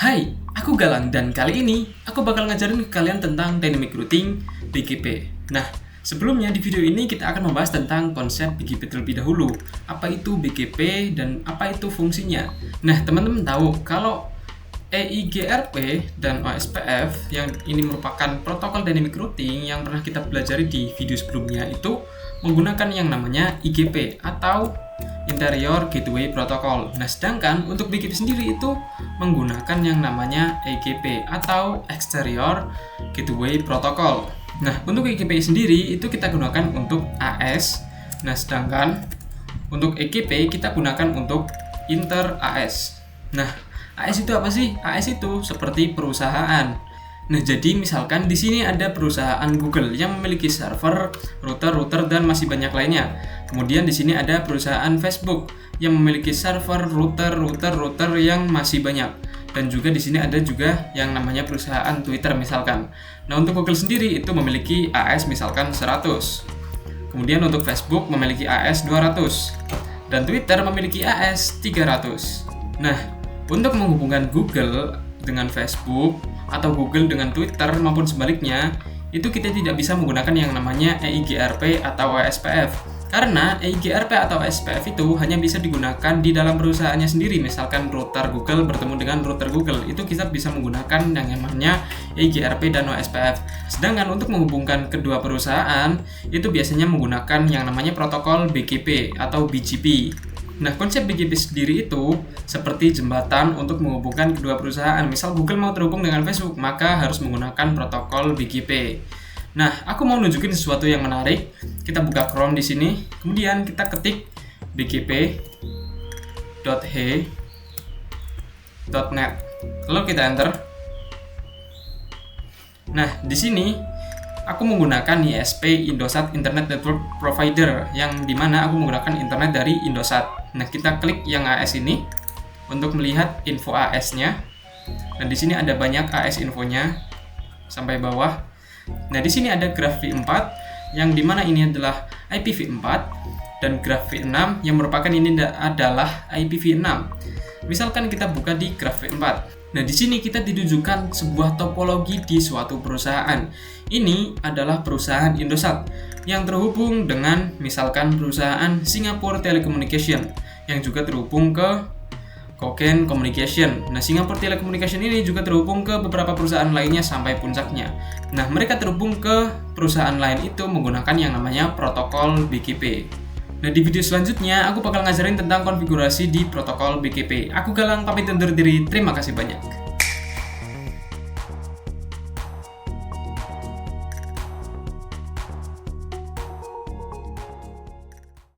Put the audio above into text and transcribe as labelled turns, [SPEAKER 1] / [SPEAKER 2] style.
[SPEAKER 1] Hai, aku Galang dan kali ini aku bakal ngajarin ke kalian tentang dynamic routing BGP. Nah, sebelumnya di video ini kita akan membahas tentang konsep BGP terlebih dahulu. Apa itu BGP dan apa itu fungsinya? Nah, teman-teman tahu kalau EIGRP dan OSPF yang ini merupakan protokol dynamic routing yang pernah kita pelajari di video sebelumnya itu menggunakan yang namanya IGP atau Interior Gateway Protocol. Nah, sedangkan untuk BGP sendiri itu menggunakan yang namanya EGP atau Exterior Gateway Protocol. Nah, untuk EGP sendiri itu kita gunakan untuk AS. Nah, sedangkan untuk EGP kita gunakan untuk Inter AS. Nah, AS itu apa sih? AS itu seperti perusahaan. Nah, jadi misalkan di sini ada perusahaan Google yang memiliki server, router, dan masih banyak lainnya. Kemudian di sini ada perusahaan Facebook yang memiliki server, router yang masih banyak. Dan juga di sini ada juga yang namanya perusahaan Twitter misalkan. Nah, untuk Google sendiri itu memiliki AS misalkan 100. Kemudian untuk Facebook memiliki AS 200 dan Twitter memiliki AS 300. Nah, untuk menghubungkan Google dengan Facebook atau Google dengan Twitter maupun sebaliknya, itu kita tidak bisa menggunakan yang namanya EIGRP atau OSPF. Karena EIGRP atau OSPF itu hanya bisa digunakan di dalam perusahaannya sendiri. Misalkan router Google bertemu dengan router Google, itu kita bisa menggunakan yang namanya EIGRP dan OSPF. Sedangkan untuk menghubungkan kedua perusahaan, itu biasanya menggunakan yang namanya protokol BGP atau BGP. Nah, konsep BGP sendiri itu seperti jembatan untuk menghubungkan kedua perusahaan. Misal Google mau terhubung dengan Facebook, maka harus menggunakan protokol BGP. Nah, aku mau nunjukin sesuatu yang menarik. Kita buka Chrome di sini, kemudian kita ketik bgp.he.net. Lalu kita enter. Nah, di sini aku menggunakan ISP Indosat Internet Network Provider yang dimana aku menggunakan internet dari Indosat. Nah, kita klik yang AS ini untuk melihat info AS-nya. Nah, di sini ada banyak AS infonya sampai bawah. Nah, di sini ada graf V4 yang dimana ini adalah IPv4 dan graf V6 yang merupakan ini adalah IPv6. Misalkan kita buka di graf V4. Nah, di sini kita ditunjukkan sebuah topologi di suatu perusahaan. Ini adalah perusahaan Indosat yang terhubung dengan misalkan perusahaan Singapore Telecommunication yang juga terhubung ke Koken Communication. Nah, Singapore Telecommunication ini juga terhubung ke beberapa perusahaan lainnya sampai puncaknya. Nah, mereka terhubung ke perusahaan lain itu menggunakan yang namanya protokol BGP. Nah, di video selanjutnya aku bakal ngajarin tentang konfigurasi di protokol BGP. Aku Galang pamit undur diri. Terima kasih banyak.